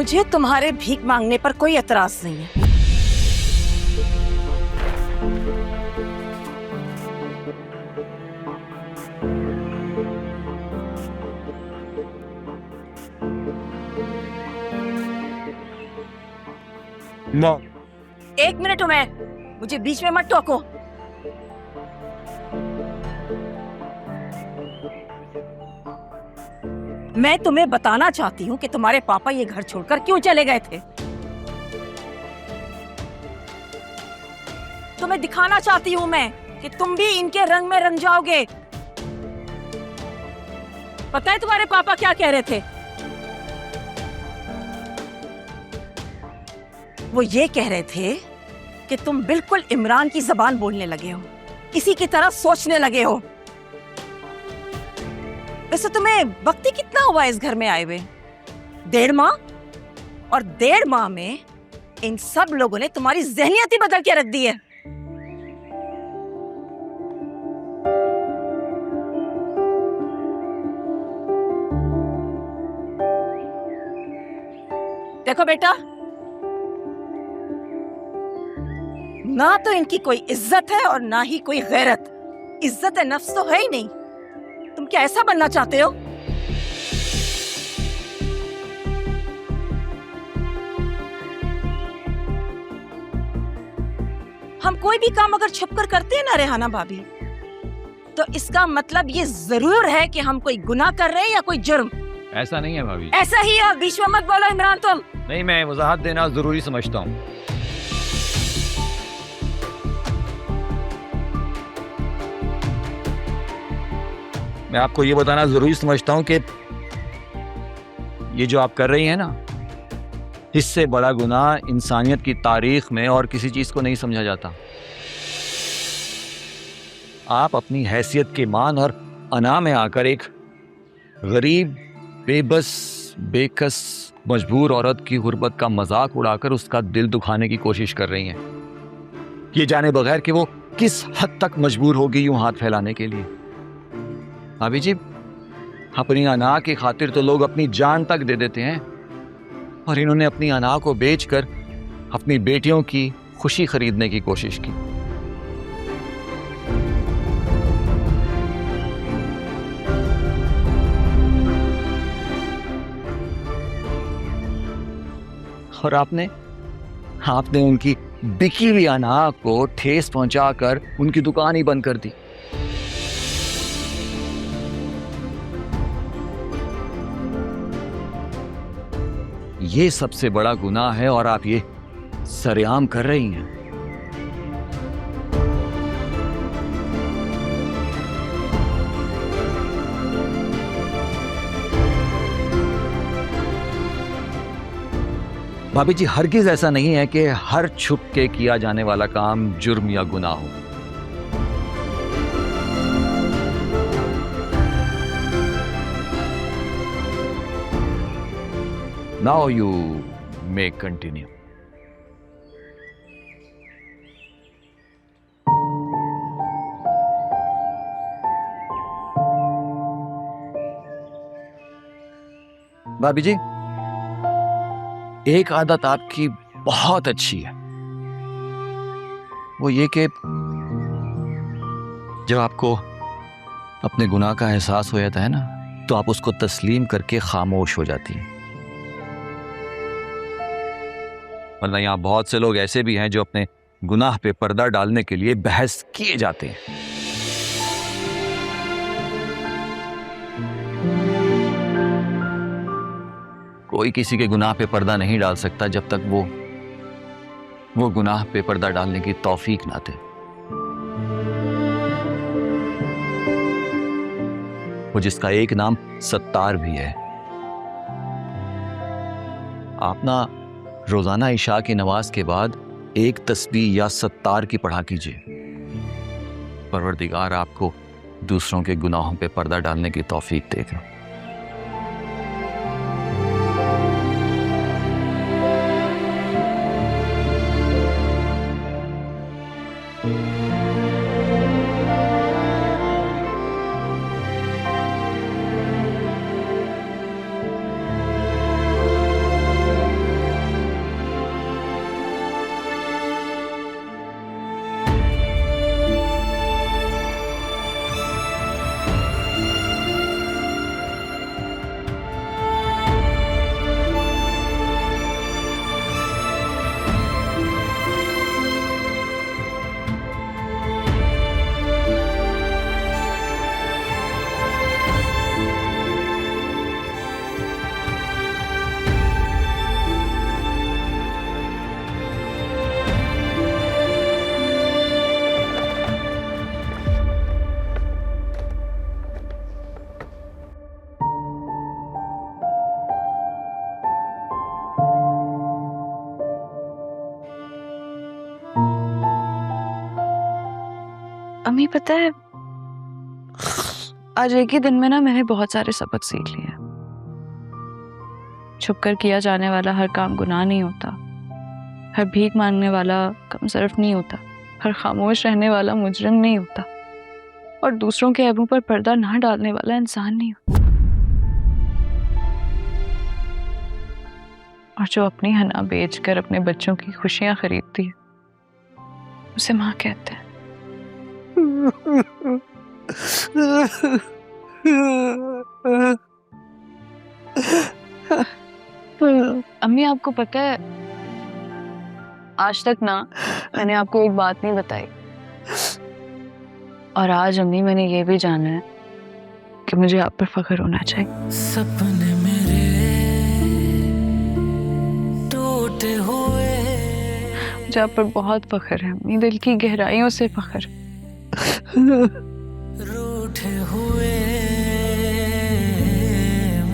मुझे तुम्हारे भीख मांगने पर कोई एतराज नहीं है। ना। 1 मिनट हो, मैं मुझे बीच में मत टोको। मैं तुम्हें बताना चाहती हूँ कि तुम्हारे पापा ये घर छोड़कर क्यों चले गए थे। तुम्हें दिखाना चाहती हूँ मैं कि तुम भी इनके रंग में रंग जाओगे। पता है तुम्हारे पापा क्या कह रहे थे? वो ये कह रहे थे कि तुम बिल्कुल इमरान की जबान बोलने लगे हो, इसी की तरह सोचने लगे हो। वैसे तुम्हें वक्त ही कितना हुआ इस घर में आए हुए? 1.5 माह, और 1.5 माह में इन सब लोगों ने तुम्हारी ज़हनियत ही बदल के रख दी है। देखो बेटा, ना तो इनकी कोई इज्जत है और ना ही कोई गैरत। इज्जत नफ्स तो है ही नहीं। तुम क्या ऐसा बनना चाहते हो? हम कोई भी काम अगर छुपकर करते हैं ना रेहाना भाभी, तो इसका मतलब ये जरूर है कि हम कोई गुनाह कर रहे हैं या कोई जुर्म। ऐसा नहीं है भाभी। ऐसा ही है, बीच में मत बोलो इमरान तुम। नहीं, मैं वजाहत देना जरूरी समझता हूँ। मैं आपको ये बताना जरूरी समझता हूँ कि ये जो आप कर रही हैं ना, इससे बड़ा गुनाह इंसानियत की तारीख में और किसी चीज को नहीं समझा जाता। आप अपनी हैसियत के मान और अना में आकर एक गरीब, बेबस, बेकस, मजबूर औरत की गुर्बत का मजाक उड़ाकर उसका दिल दुखाने की कोशिश कर रही हैं, ये जाने बगैर कि वो किस हद तक मजबूर होगी यूं हाथ फैलाने के लिए। भाभी जी, अपनी अना की खातिर तो लोग अपनी जान तक दे देते हैं, और इन्होंने अपनी अना को बेचकर अपनी बेटियों की खुशी खरीदने की कोशिश की। और आपने उनकी बिकी हुई अना को ठेस पहुंचाकर उनकी दुकान ही बंद कर दी। ये सबसे बड़ा गुनाह है और आप ये सरेआम कर रही हैं। भाभी जी, हरगिज ऐसा नहीं है कि हर छुप के किया जाने वाला काम जुर्म या गुनाह हो। Now you may continue. भाभी जी, एक आदत आपकी बहुत अच्छी है, वो ये कि जब आपको अपने गुनाह का एहसास हो जाता है ना, तो आप उसको तस्लीम करके खामोश हो जाती हैं। वरना यहाँ बहुत से लोग ऐसे भी हैं जो अपने गुनाह पे पर्दा डालने के लिए बहस किए जाते हैं। कोई किसी के गुनाह पे पर्दा नहीं डाल सकता जब तक वो गुनाह पे पर्दा डालने की तौफीक ना दे। वो जिसका एक नाम सत्तार भी है। आप ना रोजाना इशा की नमाज के बाद एक तस्बीह या सत्तार की पढ़ा कीजिए। परवरदिगार आपको दूसरों के गुनाहों पे पर्दा डालने की तौफीक देगा। अम्मी पता है, आज एक ही दिन में ना मैंने बहुत सारे सबक सीख लिए हैं। छुपकर किया जाने वाला हर काम गुनाह नहीं होता, हर भीख मांगने वाला कमसरफ नहीं होता, हर खामोश रहने वाला मुजरिम नहीं होता, और दूसरों के ऐबों पर पर्दा ना डालने वाला इंसान नहीं होता। और जो अपनी हना बेचकर अपने बच्चों की खुशियां खरीदती है, उसे माँ कहते हैं। अम्मी आपको पता है, आज तक ना मैंने आपको एक बात नहीं बताई, और आज अम्मी मैंने ये भी जाना है कि मुझे आप पर फख्र होना चाहिए। सपने मेरे टूटे हुए, मुझे आप पर बहुत फख्र है अम्मी, दिल की गहराइयों से फख्र है।